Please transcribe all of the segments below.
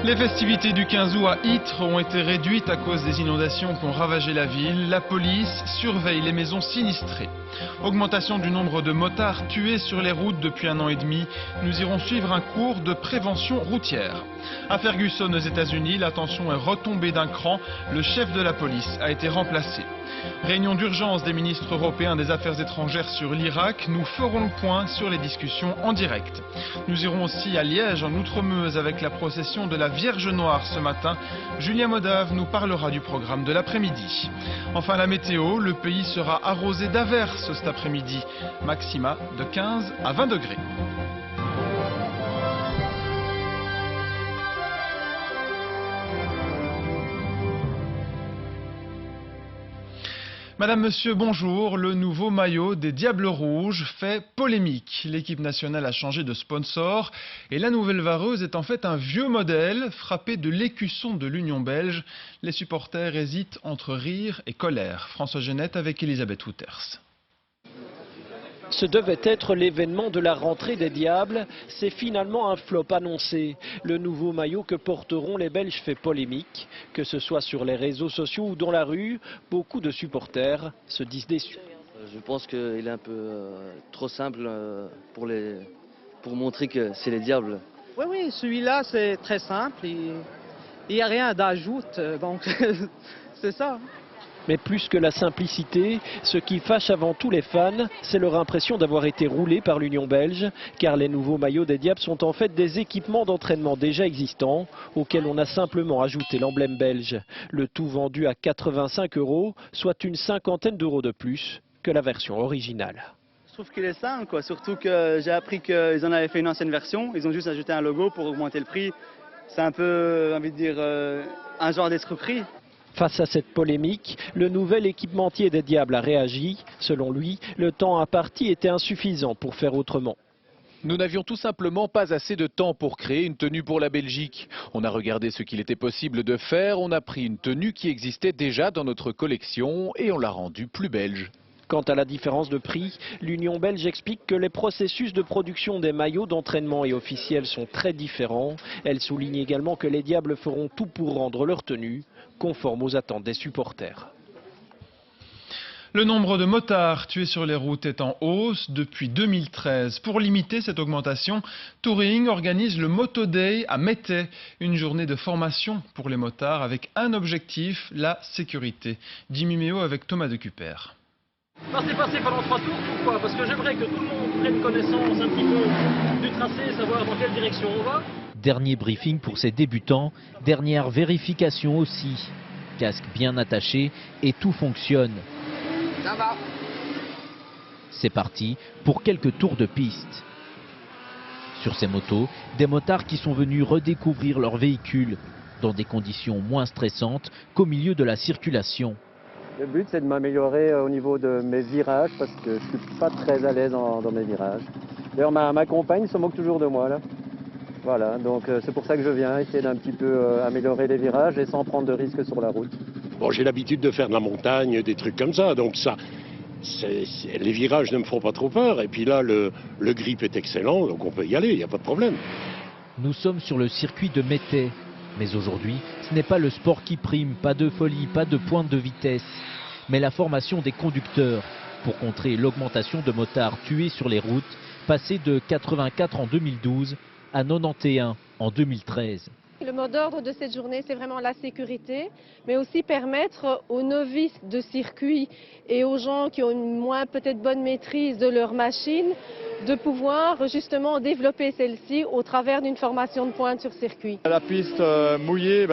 Les festivités du 15 août à Ytre ont été réduites à cause des inondations qui ont ravagé la ville. La police surveille les maisons sinistrées. Augmentation du nombre de motards tués sur les routes depuis 1 an et demi. Nous irons suivre un cours de prévention routière. À Ferguson, aux États-Unis, la tension est retombée d'un cran. Le chef de la police a été remplacé. Réunion d'urgence des ministres européens des Affaires étrangères sur l'Irak. Nous ferons le point sur les discussions en direct. Nous irons aussi à Liège, en Outremeuse, avec la procession de la Vierge Noire ce matin. Julien Modave nous parlera du programme de l'après-midi. Enfin, la météo, le pays sera arrosé d'averses cet après-midi. Maxima de 15 à 20 degrés. Madame, Monsieur, bonjour. Le nouveau maillot des Diables Rouges fait polémique. L'équipe nationale a changé de sponsor et la nouvelle vareuse est en fait un vieux modèle frappé de l'écusson de l'Union belge. Les supporters hésitent entre rire et colère. François Genette avec Elisabeth Wouters. Ce devait être l'événement de la rentrée des Diables, c'est finalement un flop annoncé. Le nouveau maillot que porteront les Belges fait polémique. Que ce soit sur les réseaux sociaux ou dans la rue, beaucoup de supporters se disent déçus. Je pense qu'il est un peu trop simple pour montrer que c'est les Diables. Oui, celui-là c'est très simple, il n'y a rien d'ajout, donc c'est ça. Mais plus que la simplicité, ce qui fâche avant tout les fans, c'est leur impression d'avoir été roulés par l'Union belge, car les nouveaux maillots des Diables sont en fait des équipements d'entraînement déjà existants, auxquels on a simplement ajouté l'emblème belge. Le tout vendu à 85 €, soit une cinquantaine d'euros de plus que la version originale. Je trouve qu'il est simple, quoi. Surtout que j'ai appris qu'ils en avaient fait une ancienne version, ils ont juste ajouté un logo pour augmenter le prix. C'est un peu, j'ai envie de dire, un genre d'escroquerie. Face à cette polémique, le nouvel équipementier des Diables a réagi. Selon lui, le temps imparti était insuffisant pour faire autrement. Nous n'avions tout simplement pas assez de temps pour créer une tenue pour la Belgique. On a regardé ce qu'il était possible de faire, on a pris une tenue qui existait déjà dans notre collection et on l'a rendue plus belge. Quant à la différence de prix, l'Union belge explique que les processus de production des maillots d'entraînement et officiels sont très différents. Elle souligne également que les Diables feront tout pour rendre leur tenue conforme aux attentes des supporters. Le nombre de motards tués sur les routes est en hausse depuis 2013. Pour limiter cette augmentation, Touring organise le Moto Day à Mettey, une journée de formation pour les motards avec un objectif, la sécurité. Jimmy Méo avec Thomas de Cuper. Passer pendant 3 tours, pourquoi? Parce que j'aimerais que tout le monde prenne connaissance un petit peu du tracé, savoir dans quelle direction on va. Dernier briefing pour ces débutants, dernière vérification aussi. Casque bien attaché et tout fonctionne. Ça va. C'est parti pour quelques tours de piste. Sur ces motos, des motards qui sont venus redécouvrir leur véhicule dans des conditions moins stressantes qu'au milieu de la circulation. Le but, c'est de m'améliorer au niveau de mes virages parce que je ne suis pas très à l'aise dans mes virages. D'ailleurs, ma compagne se moque toujours de moi, là. Voilà, donc c'est pour ça que je viens essayer d'un petit peu améliorer les virages et sans prendre de risques sur la route. Bon, j'ai l'habitude de faire de la montagne, des trucs comme ça, donc ça, les virages ne me font pas trop peur. Et puis là, le grip est excellent, donc on peut y aller, il n'y a pas de problème. Nous sommes sur le circuit de Mettey. Mais aujourd'hui, ce n'est pas le sport qui prime, pas de folie, pas de pointe de vitesse, mais la formation des conducteurs pour contrer l'augmentation de motards tués sur les routes, passé de 84 en 2012 à 91 en 2013. Le mot d'ordre de cette journée, c'est vraiment la sécurité, mais aussi permettre aux novices de circuit et aux gens qui ont une moins peut-être bonne maîtrise de leur machine de pouvoir justement développer celle-ci au travers d'une formation de pointe sur circuit. La piste mouillée,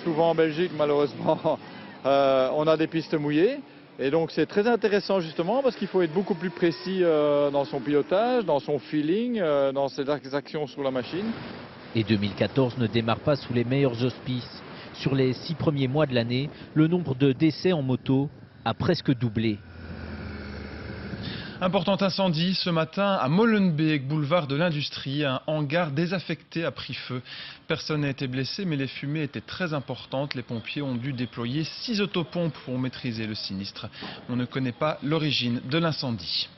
souvent en Belgique malheureusement, on a des pistes mouillées. Et donc c'est très intéressant justement parce qu'il faut être beaucoup plus précis dans son pilotage, dans son feeling, dans ses actions sur la machine. Et 2014 ne démarre pas sous les meilleurs auspices. Sur les 6 premiers mois de l'année, le nombre de décès en moto a presque doublé. Important incendie ce matin à Molenbeek, boulevard de l'Industrie. Un hangar désaffecté a pris feu. Personne n'a été blessé, mais les fumées étaient très importantes. Les pompiers ont dû déployer 6 autopompes pour maîtriser le sinistre. On ne connaît pas l'origine de l'incendie.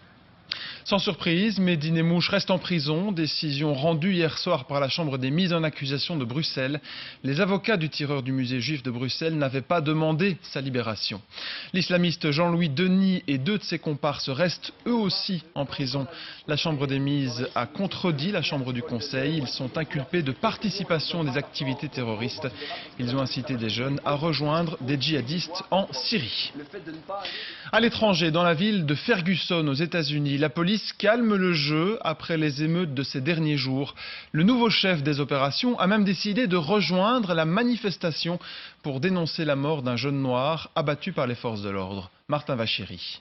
Sans surprise, Mehdi Nemmouche reste en prison. Décision rendue hier soir par la Chambre des mises en accusation de Bruxelles. Les avocats du tireur du musée juif de Bruxelles n'avaient pas demandé sa libération. L'islamiste Jean-Louis Denis et 2 de ses comparses restent eux aussi en prison. La Chambre des mises a contredit la Chambre du Conseil. Ils sont inculpés de participation à des activités terroristes. Ils ont incité des jeunes à rejoindre des djihadistes en Syrie. À l'étranger, dans la ville de Ferguson aux États-Unis, la police calme le jeu après les émeutes de ces derniers jours. Le nouveau chef des opérations a même décidé de rejoindre la manifestation pour dénoncer la mort d'un jeune noir abattu par les forces de l'ordre. Martin Vachiri.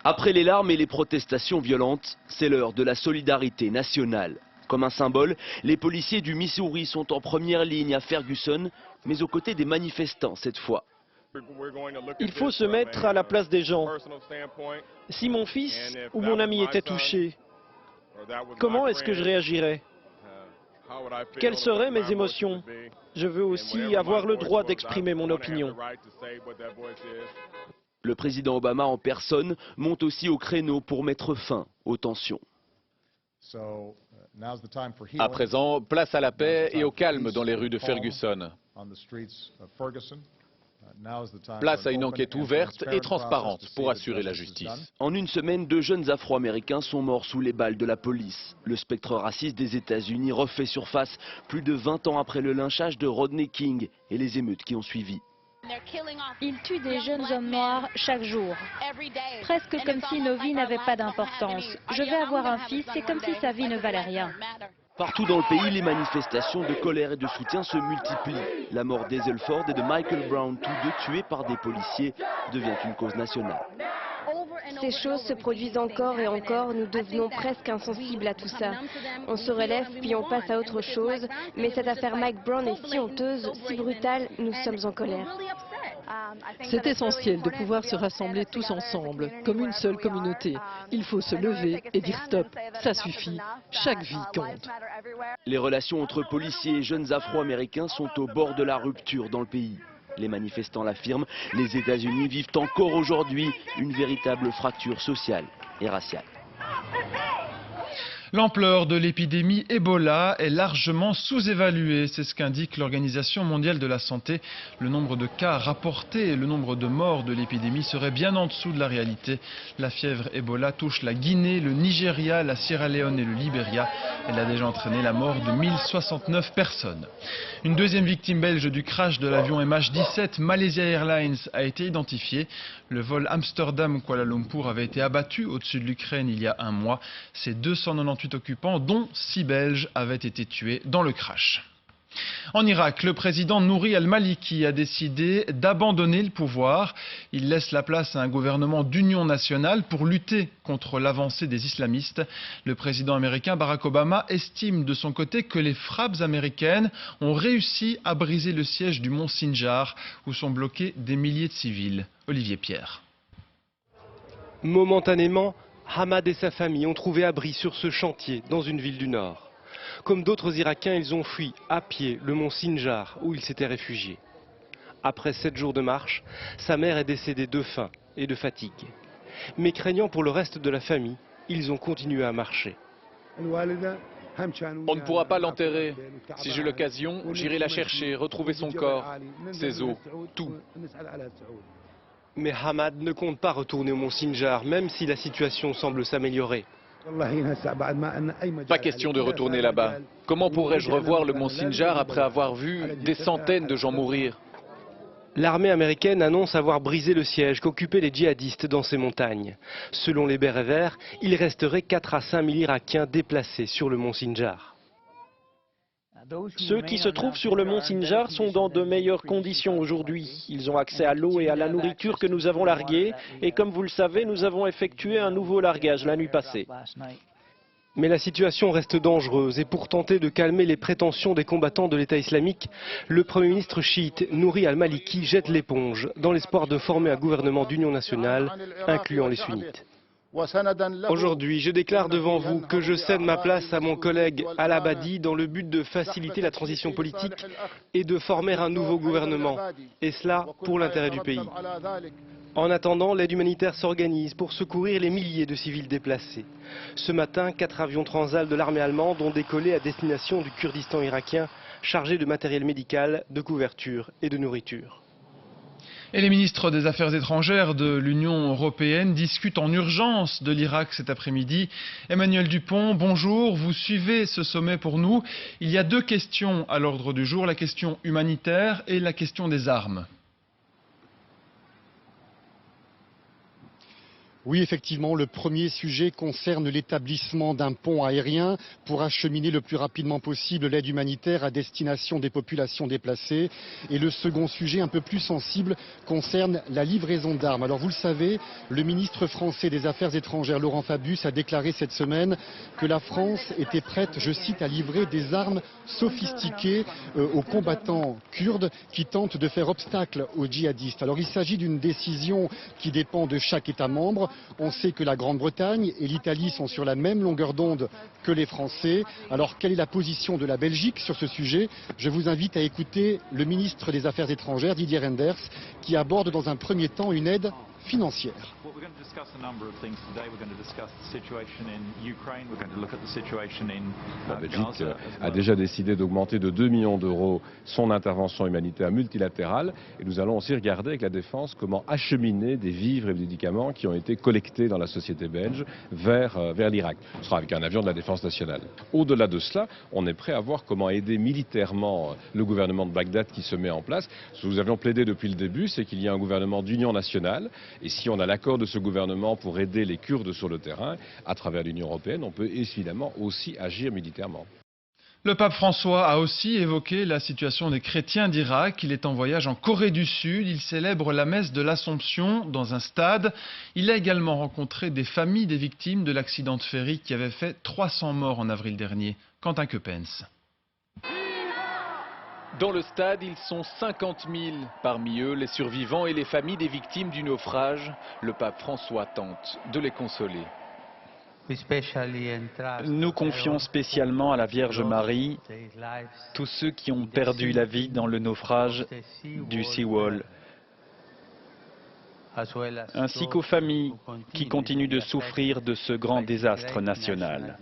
Après les larmes et les protestations violentes, c'est l'heure de la solidarité nationale. Comme un symbole, les policiers du Missouri sont en première ligne à Ferguson, mais aux côtés des manifestants cette fois. Il faut se mettre à la place des gens. Si mon fils ou mon ami était touché, comment est-ce que je réagirais? Quelles seraient mes émotions? Je veux aussi avoir le droit d'exprimer mon opinion. Le président Obama en personne monte aussi au créneau pour mettre fin aux tensions. À présent, place à la paix et au calme dans les rues de Ferguson. Place à une enquête ouverte et transparente pour assurer la justice. En une semaine, 2 jeunes Afro-Américains sont morts sous les balles de la police. Le spectre raciste des États-Unis refait surface plus de 20 ans après le lynchage de Rodney King et les émeutes qui ont suivi. Ils tuent des jeunes hommes noirs chaque jour, presque comme si nos vies n'avaient pas d'importance. Je vais avoir un fils, c'est comme si sa vie ne valait rien. Partout dans le pays, les manifestations de colère et de soutien se multiplient. La mort d'Hazel Ford et de Michael Brown, tous 2 tués par des policiers, devient une cause nationale. Ces choses se produisent encore et encore, nous devenons presque insensibles à tout ça. On se relève puis on passe à autre chose, mais cette affaire Mike Brown est si honteuse, si brutale, nous sommes en colère. C'est essentiel de pouvoir se rassembler tous ensemble, comme une seule communauté. Il faut se lever et dire stop, ça suffit, chaque vie compte. Les relations entre policiers et jeunes Afro-Américains sont au bord de la rupture dans le pays. Les manifestants l'affirment, les États-Unis vivent encore aujourd'hui une véritable fracture sociale et raciale. L'ampleur de l'épidémie Ebola est largement sous-évaluée, c'est ce qu'indique l'Organisation mondiale de la santé. Le nombre de cas rapportés et le nombre de morts de l'épidémie seraient bien en dessous de la réalité. La fièvre Ebola touche la Guinée, le Nigeria, la Sierra Leone et le Libéria. Elle a déjà entraîné la mort de 1069 personnes. Une deuxième victime belge du crash de l'avion MH17 Malaysia Airlines a été identifiée. Le vol Amsterdam-Kuala Lumpur avait été abattu au-dessus de l'Ukraine il y a un mois. Ces 298 occupants, dont 6 Belges, avaient été tués dans le crash. En Irak, le président Nouri al-Maliki a décidé d'abandonner le pouvoir. Il laisse la place à un gouvernement d'union nationale pour lutter contre l'avancée des islamistes. Le président américain Barack Obama estime de son côté que les frappes américaines ont réussi à briser le siège du mont Sinjar, où sont bloqués des milliers de civils. Olivier Pierre. Momentanément, Hamad et sa famille ont trouvé abri sur ce chantier dans une ville du Nord. Comme d'autres Irakiens, ils ont fui à pied le mont Sinjar où ils s'étaient réfugiés. Après 7 jours de marche, sa mère est décédée de faim et de fatigue. Mais craignant pour le reste de la famille, ils ont continué à marcher. On ne pourra pas l'enterrer. Si j'ai l'occasion, j'irai la chercher, retrouver son corps, ses os, tout. Mais Hamad ne compte pas retourner au mont Sinjar, même si la situation semble s'améliorer. Pas question de retourner là-bas. Comment pourrais-je revoir le mont Sinjar après avoir vu des centaines de gens mourir? L'armée américaine annonce avoir brisé le siège qu'occupaient les djihadistes dans ces montagnes. Selon les bérets verts, il resterait 4 à 5 000 Irakiens déplacés sur le mont Sinjar. Ceux qui se trouvent sur le mont Sinjar sont dans de meilleures conditions aujourd'hui. Ils ont accès à l'eau et à la nourriture que nous avons larguée. Et comme vous le savez, nous avons effectué un nouveau largage la nuit passée. Mais la situation reste dangereuse et pour tenter de calmer les prétentions des combattants de l'État islamique, le Premier ministre chiite Nouri al-Maliki jette l'éponge dans l'espoir de former un gouvernement d'union nationale, incluant les sunnites. Aujourd'hui, je déclare devant vous que je cède ma place à mon collègue Al-Abadi dans le but de faciliter la transition politique et de former un nouveau gouvernement, et cela pour l'intérêt du pays. En attendant, l'aide humanitaire s'organise pour secourir les milliers de civils déplacés. Ce matin, 4 avions Transal de l'armée allemande ont décollé à destination du Kurdistan irakien, chargés de matériel médical, de couverture et de nourriture. Et les ministres des Affaires étrangères de l'Union européenne discutent en urgence de l'Irak cet après-midi. Emmanuel Dupont, bonjour, vous suivez ce sommet pour nous. Il y a 2 questions à l'ordre du jour, la question humanitaire et la question des armes. Oui, effectivement, le premier sujet concerne l'établissement d'un pont aérien pour acheminer le plus rapidement possible l'aide humanitaire à destination des populations déplacées. Et le second sujet, un peu plus sensible, concerne la livraison d'armes. Alors vous le savez, le ministre français des Affaires étrangères, Laurent Fabius, a déclaré cette semaine que la France était prête, je cite, à livrer des armes sophistiquées aux combattants kurdes qui tentent de faire obstacle aux djihadistes. Alors il s'agit d'une décision qui dépend de chaque État membre. On sait que la Grande-Bretagne et l'Italie sont sur la même longueur d'onde que les Français. Alors quelle est la position de la Belgique sur ce sujet? Je vous invite à écouter le ministre des Affaires étrangères, Didier Reynders, qui aborde dans un premier temps une aide financière. La Belgique a déjà décidé d'augmenter de 2 millions d'euros son intervention humanitaire multilatérale et nous allons aussi regarder avec la Défense comment acheminer des vivres et des médicaments qui ont été collectés dans la société belge vers l'Irak. Ce sera avec un avion de la Défense nationale. Au-delà de cela, on est prêt à voir comment aider militairement le gouvernement de Bagdad qui se met en place. Ce que nous avions plaidé depuis le début, c'est qu'il y a un gouvernement d'union nationale. Et si on a l'accord de ce gouvernement pour aider les Kurdes sur le terrain, à travers l'Union européenne, on peut évidemment aussi agir militairement. Le pape François a aussi évoqué la situation des chrétiens d'Irak. Il est en voyage en Corée du Sud. Il célèbre la messe de l'Assomption dans un stade. Il a également rencontré des familles des victimes de l'accident de ferry qui avait fait 300 morts en avril dernier. Quentin Keupens. Dans le stade, ils sont 50 000. Parmi eux, les survivants et les familles des victimes du naufrage. Le pape François tente de les consoler. Nous confions spécialement à la Vierge Marie tous ceux qui ont perdu la vie dans le naufrage du Seawall, ainsi qu'aux familles qui continuent de souffrir de ce grand désastre national.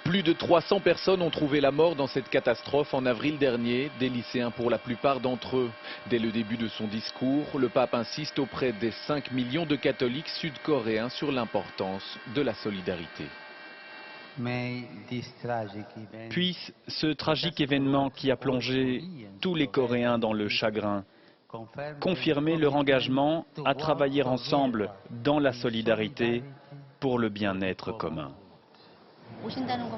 Plus de 300 personnes ont trouvé la mort dans cette catastrophe en avril dernier, des lycéens pour la plupart d'entre eux. Dès le début de son discours, le pape insiste auprès des 5 millions de catholiques sud-coréens sur l'importance de la solidarité. Puisse ce tragique événement qui a plongé tous les Coréens dans le chagrin confirmer leur engagement à travailler ensemble dans la solidarité pour le bien-être commun.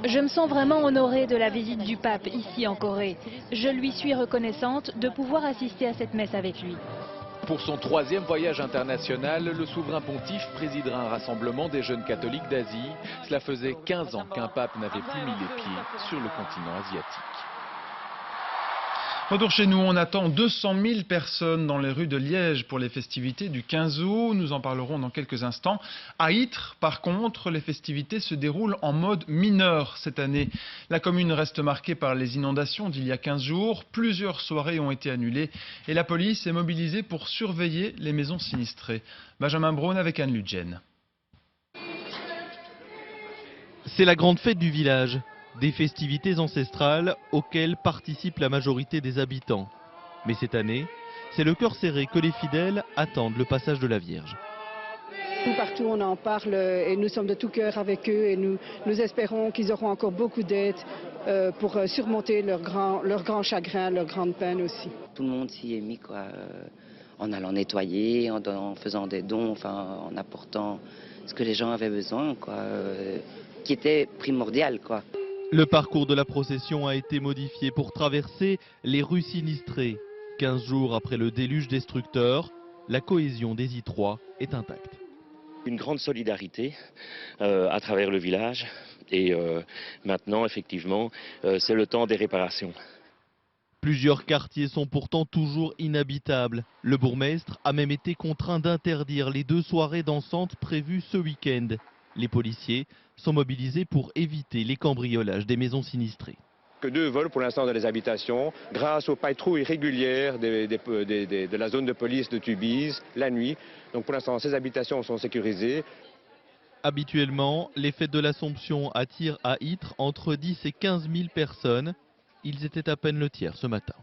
Je me sens vraiment honorée de la visite du pape ici en Corée. Je lui suis reconnaissante de pouvoir assister à cette messe avec lui. Pour son 3e voyage international, le souverain pontife présidera un rassemblement des jeunes catholiques d'Asie. Cela faisait 15 ans qu'un pape n'avait plus mis les pieds sur le continent asiatique. Retour chez nous, on attend 200 000 personnes dans les rues de Liège pour les festivités du 15 août. Nous en parlerons dans quelques instants. À Ytre, par contre, les festivités se déroulent en mode mineur cette année. La commune reste marquée par les inondations d'il y a 15 jours. Plusieurs soirées ont été annulées et la police est mobilisée pour surveiller les maisons sinistrées. Benjamin Braun avec Anne Ludgen. C'est la grande fête du village. Des festivités ancestrales auxquelles participe la majorité des habitants. Mais cette année, c'est le cœur serré que les fidèles attendent le passage de la Vierge. Partout on en parle et nous sommes de tout cœur avec eux et nous espérons qu'ils auront encore beaucoup d'aide pour surmonter leur grand chagrin, leur grande peine aussi. Tout le monde s'y est mis, quoi, en allant nettoyer, en faisant des dons, enfin, en apportant ce que les gens avaient besoin, quoi, qui était primordial, quoi. Le parcours de la procession a été modifié pour traverser les rues sinistrées. 15 jours après le déluge destructeur, la cohésion des I3 est intacte. Une grande solidarité à travers le village et maintenant, effectivement, c'est le temps des réparations. Plusieurs quartiers sont pourtant toujours inhabitables. Le bourgmestre a même été contraint d'interdire les 2 soirées dansantes prévues ce week-end. Les policiers sont mobilisés pour éviter les cambriolages des maisons sinistrées. que 2 vols pour l'instant dans les habitations, grâce aux patrouilles régulières de la zone de police de Tubize la nuit. Donc pour l'instant, ces habitations sont sécurisées. Habituellement, les fêtes de l'Assomption attirent à Ytre entre 10 et 15 000 personnes. Ils étaient à peine le tiers ce matin.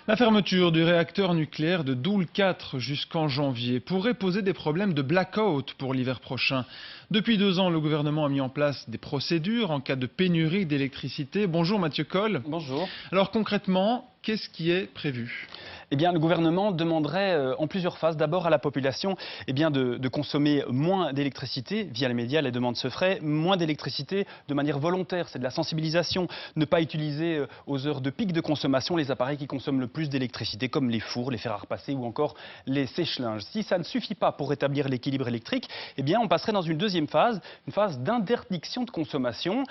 La fermeture du réacteur nucléaire de Doel 4 jusqu'en janvier pourrait poser des problèmes de blackout pour l'hiver prochain. Depuis 2 ans, le gouvernement a mis en place des procédures en cas de pénurie d'électricité. Bonjour Mathieu Coll. Bonjour. Alors concrètement, qu'est-ce qui est prévu ? Eh bien, le gouvernement demanderait en plusieurs phases, d'abord à la population de consommer moins d'électricité. Via les médias, les demandes se feraient. Moins d'électricité de manière volontaire, c'est de la sensibilisation. Ne pas utiliser aux heures de pic de consommation les appareils qui consomment le plus d'électricité, comme les fours, les fers à repasser ou encore les sèche-linges. Si ça ne suffit pas pour rétablir l'équilibre électrique, eh bien, on passerait dans une deuxième phase, une phase d'interdiction de consommation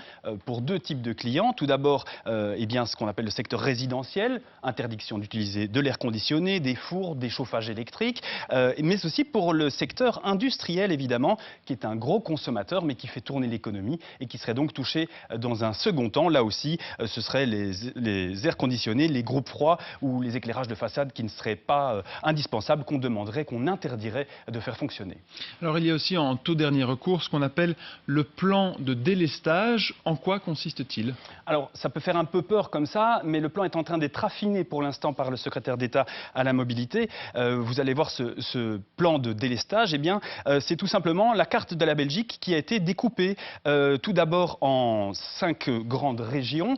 pour 2 types de clients. Tout d'abord, ce qu'on appelle le secteur résidentiel, interdiction d'utiliser de l'air conditionné, des fours, des chauffages électriques, mais aussi pour le secteur industriel évidemment, qui est un gros consommateur mais qui fait tourner l'économie et qui serait donc touché dans un second temps. Là aussi, ce seraient les airs conditionnés, les groupes froids ou les éclairages de façade qui ne seraient pas indispensables, qu'on demanderait, qu'on interdirait de faire fonctionner. Alors il y a aussi en tout dernier recours ce qu'on appelle le plan de délestage. En quoi consiste-t-il ? Alors ça peut faire un peu peur comme ça, mais le plan est en train d'être affiné pour l'instant par le secrétaire d'État à la mobilité. Vous allez voir ce plan de délestage, c'est tout simplement la carte de la Belgique qui a été découpée tout d'abord en 5 grandes régions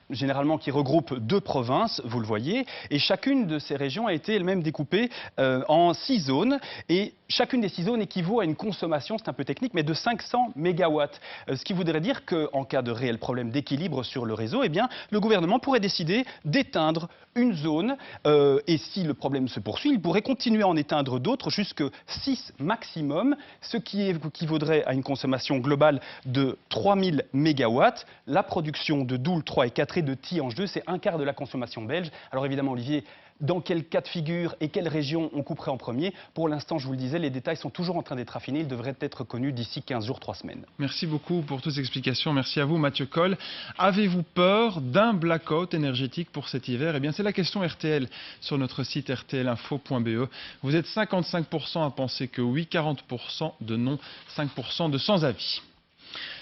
généralement qui regroupent 2 provinces, vous le voyez, et chacune de ces régions a été elle-même découpée en 6 zones, et chacune des 6 zones équivaut à une consommation, c'est un peu technique, mais de 500 mégawatts. Ce qui voudrait dire qu'en cas de réel problème d'équilibre sur le réseau, le gouvernement pourrait décider d'éteindre une zone, et si le problème se poursuit, il pourrait continuer à en éteindre d'autres, jusque 6 maximum, ce qui équivaudrait à une consommation globale de 3000 mégawatts. La production de Doel 3 et 4 et de Tihange 2, c'est un quart de la consommation belge. Alors évidemment, Olivier, dans quel cas de figure et quelle région on couperait en premier? Pour l'instant, je vous le disais, les détails sont toujours en train d'être affinés. Ils devraient être connus d'ici 15 jours, 3 semaines. Merci beaucoup pour toutes ces explications. Merci à vous, Mathieu Coll. Avez-vous peur d'un blackout énergétique pour cet hiver? Eh bien, c'est la question RTL sur notre site rtlinfo.be. Vous êtes 55% à penser que oui, 40% de non, 5% de sans avis.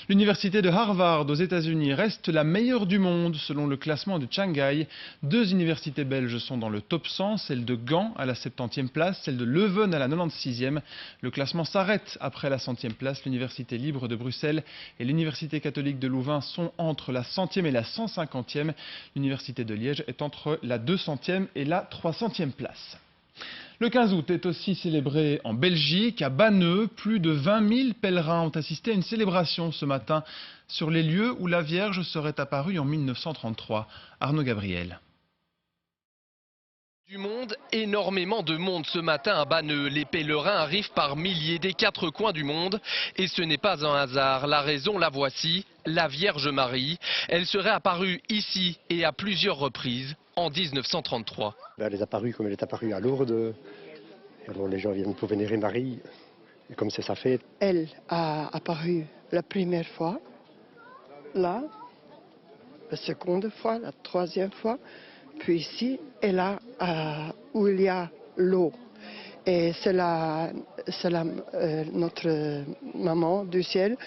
L'université de Harvard aux États-Unis reste la meilleure du monde selon le classement de Shanghai. 2 universités belges sont dans le top 100, celle de Gand à la 70e place, celle de Leuven à la 96e. Le classement s'arrête après la 100e place. L'université libre de Bruxelles et l'université catholique de Louvain sont entre la 100e et la 150e. L'université de Liège est entre la 200e et la 300e place. Le 15 août est aussi célébré en Belgique, à Banneux. Plus de 20 000 pèlerins ont assisté à une célébration ce matin sur les lieux où la Vierge serait apparue en 1933. Arnaud Gabriel. Du monde, énormément de monde ce matin à Banneux. Les pèlerins arrivent par milliers des 4 coins du monde. Et ce n'est pas un hasard. La raison, la voici, la Vierge Marie. Elle serait apparue ici et à plusieurs reprises en 1933. Elle est apparue comme elle est apparue à Lourdes. Alors les gens viennent pour vénérer Marie, et comme c'est sa fête. Elle a apparu la première fois, là, la seconde fois, la 3e fois, puis ici, et là, où il y a l'eau. Et c'est notre maman du ciel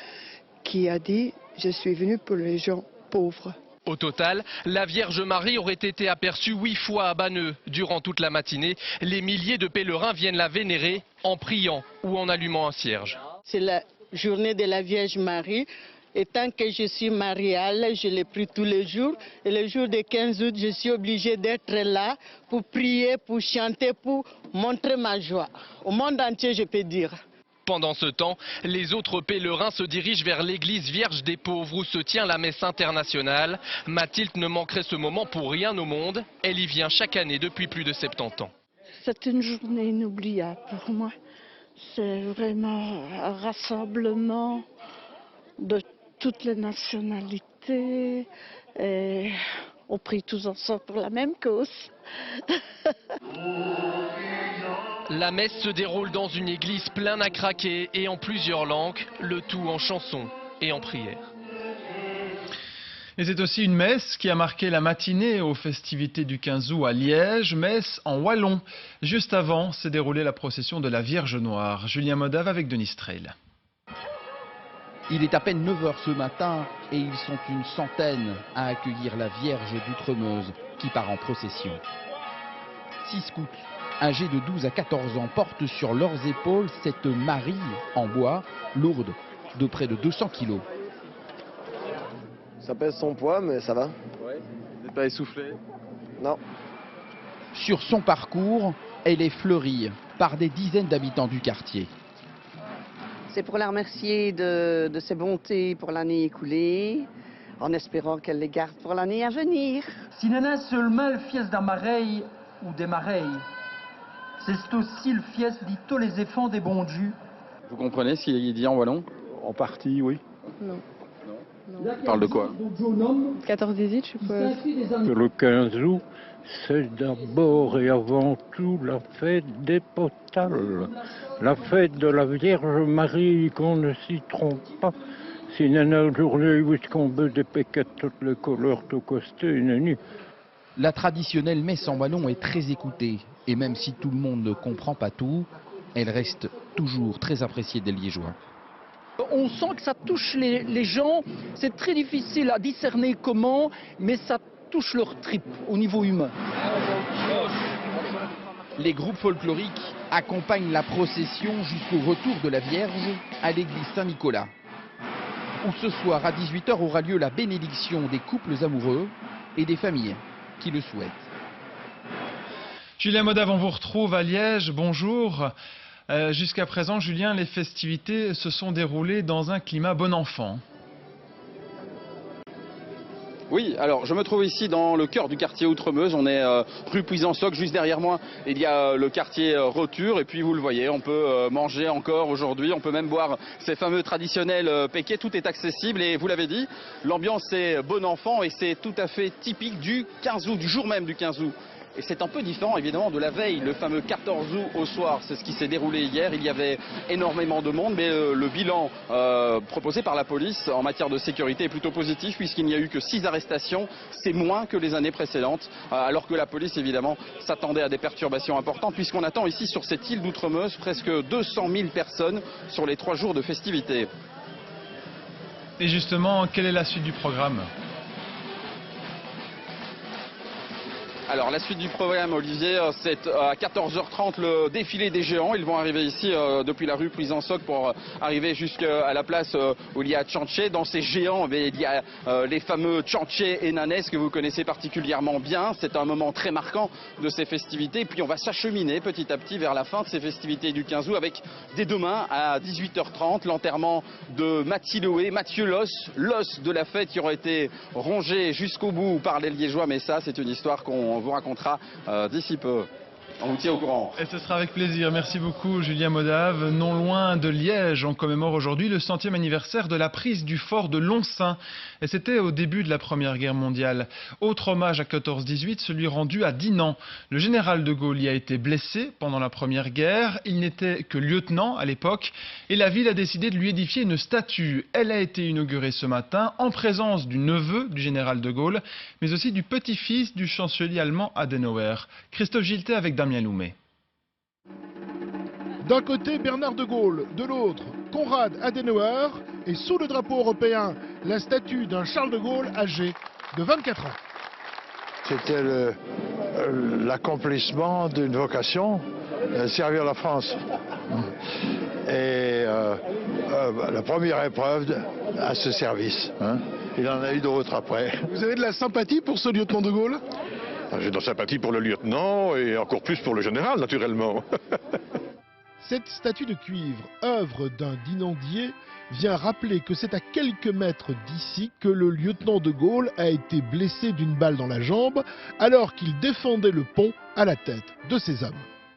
qui a dit « Je suis venue pour les gens pauvres ». Au total, la Vierge Marie aurait été aperçue 8 fois à Banneux. Durant toute la matinée, les milliers de pèlerins viennent la vénérer en priant ou en allumant un cierge. C'est la journée de la Vierge Marie. Et tant que je suis mariale, je l'ai pris tous les jours. Et le jour du 15 août, je suis obligée d'être là pour prier, pour chanter, pour montrer ma joie. Au monde entier, je peux dire. Pendant ce temps, les autres pèlerins se dirigent vers l'église Vierge des Pauvres où se tient la messe internationale. Mathilde ne manquerait ce moment pour rien au monde. Elle y vient chaque année depuis plus de 70 ans. C'est une journée inoubliable pour moi. C'est vraiment un rassemblement de toutes les nationalités. Et on prie tous ensemble pour la même cause. La messe se déroule dans une église pleine à craquer et en plusieurs langues, le tout en chansons et en prières. Et c'est aussi une messe qui a marqué la matinée aux festivités du 15 août à Liège, messe en wallon. Juste avant s'est déroulée la procession de la Vierge Noire. Julien Modave avec Denis Streil. Il est à peine 9 h ce matin et ils sont une centaine à accueillir la Vierge d'Outremeuse qui part en procession. 6 scouts âgés de 12 à 14 ans portent sur leurs épaules cette Marie en bois, lourde de près de 200 kilos. Ça pèse son poids, mais ça va. Ouais, vous n'êtes pas essoufflé? Non. Sur son parcours, elle est fleurie par des dizaines d'habitants du quartier. C'est pour la remercier de ses bontés pour l'année écoulée, en espérant qu'elle les garde pour l'année à venir. Si n'est pas seulement le fies d'un mareil ou des mareilles, c'est aussi le fies de tous les effets des bons dieux. Vous comprenez ce qu'il dit en wallon? En partie, oui. Non. Il parle de quoi? 14-18, je suppose. Que le 15 août, c'est d'abord et avant tout la fête des potales, la fête de la Vierge Marie, qu'on ne s'y trompe pas. C'est une journée où on veut des péquettes toutes les couleurs, tout costé, une nuit. La traditionnelle messe en wallon est très écoutée, et même si tout le monde ne comprend pas tout, elle reste toujours très appréciée des Liégeois. On sent que ça touche les gens, c'est très difficile à discerner comment, mais ça touche leur tripes au niveau humain. Les groupes folkloriques accompagnent la procession jusqu'au retour de la Vierge à l'église Saint-Nicolas, où ce soir à 18 h aura lieu la bénédiction des couples amoureux et des familles qui le souhaitent. Julien Modave, on vous retrouve à Liège, bonjour. Jusqu'à présent, Julien, les festivités se sont déroulées dans un climat bon enfant. Oui, alors je me trouve ici dans le cœur du quartier Outremeuse, on est rue Puisansoc, juste derrière moi il y a le quartier Roture et puis vous le voyez, on peut manger encore aujourd'hui, on peut même boire ces fameux traditionnels péquets, tout est accessible et vous l'avez dit, l'ambiance est bon enfant et c'est tout à fait typique du 15 août, du jour même du 15 août. Et c'est un peu différent évidemment de la veille, le fameux 14 août au soir, c'est ce qui s'est déroulé hier, il y avait énormément de monde, mais le bilan proposé par la police en matière de sécurité est plutôt positif puisqu'il n'y a eu que 6 arrestations, c'est moins que les années précédentes, alors que la police évidemment s'attendait à des perturbations importantes puisqu'on attend ici sur cette île d'Outremeuse presque 200 000 personnes sur les 3 jours de festivités. Et justement, quelle est la suite du programme ? Alors la suite du programme, Olivier, c'est à 14 h 30 le défilé des géants. Ils vont arriver ici depuis la rue Puisansoc pour arriver jusqu'à la place où il y a Tchanché. Dans ces géants, il y a les fameux Tchanché et Nanès que vous connaissez particulièrement bien. C'est un moment très marquant de ces festivités. Puis on va s'acheminer petit à petit vers la fin de ces festivités du 15 août avec dès demain à 18 h 30 l'enterrement de Mathieu l'os de la fête qui aura été rongé jusqu'au bout par les Liégeois. Mais ça, c'est une histoire qu'on vous racontera d'ici peu. On vous tient au courant. Et ce sera avec plaisir. Merci beaucoup Julien Modave. Non loin de Liège, on commémore aujourd'hui le 100e anniversaire de la prise du fort de Lonsin. Et c'était au début de la Première Guerre mondiale. Autre hommage à 14-18, celui rendu à Dinan. Le général de Gaulle y a été blessé pendant la Première Guerre. Il n'était que lieutenant à l'époque. Et la ville a décidé de lui édifier une statue. Elle a été inaugurée ce matin en présence du neveu du général de Gaulle, mais aussi du petit-fils du chancelier allemand Adenauer. Christophe Giltet avec Damien Loumet. D'un côté Bernard de Gaulle, de l'autre Konrad Adenauer et sous le drapeau européen la statue d'un Charles de Gaulle âgé de 24 ans. C'était l'accomplissement d'une vocation, servir la France. Et la première épreuve à ce service. Il en a eu d'autres après. Vous avez de la sympathie pour ce lieutenant de Gaulle ? J'ai de la sympathie pour le lieutenant et encore plus pour le général, naturellement. Cette statue de cuivre, œuvre d'un dinandier, vient rappeler que c'est à quelques mètres d'ici que le lieutenant de Gaulle a été blessé d'une balle dans la jambe alors qu'il défendait le pont à la tête de ses hommes.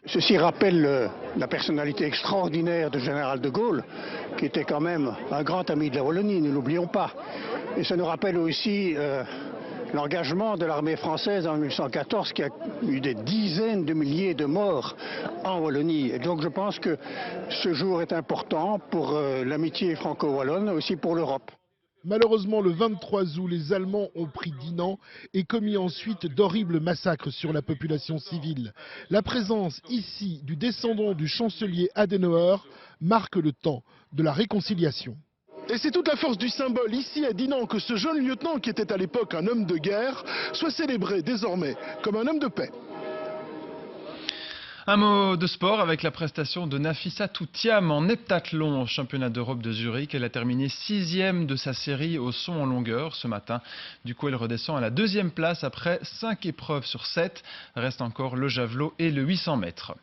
Ceci rappelle la personnalité extraordinaire du général de Gaulle, qui était quand même un grand ami de la Wallonie, ne l'oublions pas. Et ça nous rappelle aussi l'engagement de l'armée française en 1814 qui a eu des dizaines de milliers de morts en Wallonie. Et donc je pense que ce jour est important pour l'amitié franco-wallonne, aussi pour l'Europe. Malheureusement, le 23 août, les Allemands ont pris Dinant et commis ensuite d'horribles massacres sur la population civile. La présence ici du descendant du chancelier Adenauer marque le temps de la réconciliation. Et c'est toute la force du symbole ici à Dinant que ce jeune lieutenant, qui était à l'époque un homme de guerre, soit célébré désormais comme un homme de paix. Un mot de sport avec la prestation de Nafissatou Thiam en heptathlon au championnat d'Europe de Zurich. Elle a terminé 6e de sa série au saut en longueur ce matin. Du coup, elle redescend à la 2e place après 5 épreuves sur 7. Reste encore le javelot et le 800 mètres.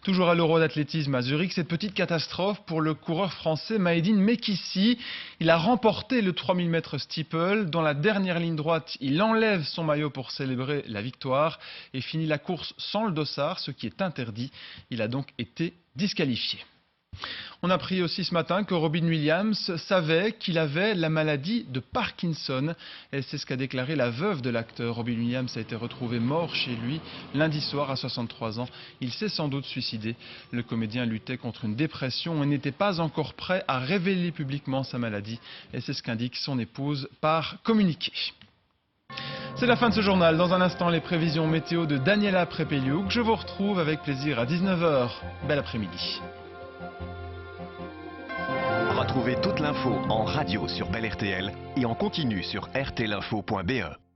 Toujours à l'Euro d'athlétisme à Zurich, cette petite catastrophe pour le coureur français Maïdine Mekissi. Il a remporté le 3000 mètres steeple. Dans la dernière ligne droite, il enlève son maillot pour célébrer la victoire et finit la course sans le dossard, ce qui est interdit. Il a donc été disqualifié. On a appris aussi ce matin que Robin Williams savait qu'il avait la maladie de Parkinson. Et c'est ce qu'a déclaré la veuve de l'acteur. Robin Williams a été retrouvé mort chez lui lundi soir à 63 ans. Il s'est sans doute suicidé. Le comédien luttait contre une dépression et n'était pas encore prêt à révéler publiquement sa maladie. Et c'est ce qu'indique son épouse par communiqué. C'est la fin de ce journal. Dans un instant, les prévisions météo de Daniela Prepeliuk. Je vous retrouve avec plaisir à 19 h. Bel après-midi. Retrouvez toute l'info en radio sur Bel RTL et en continu sur rtlinfo.be.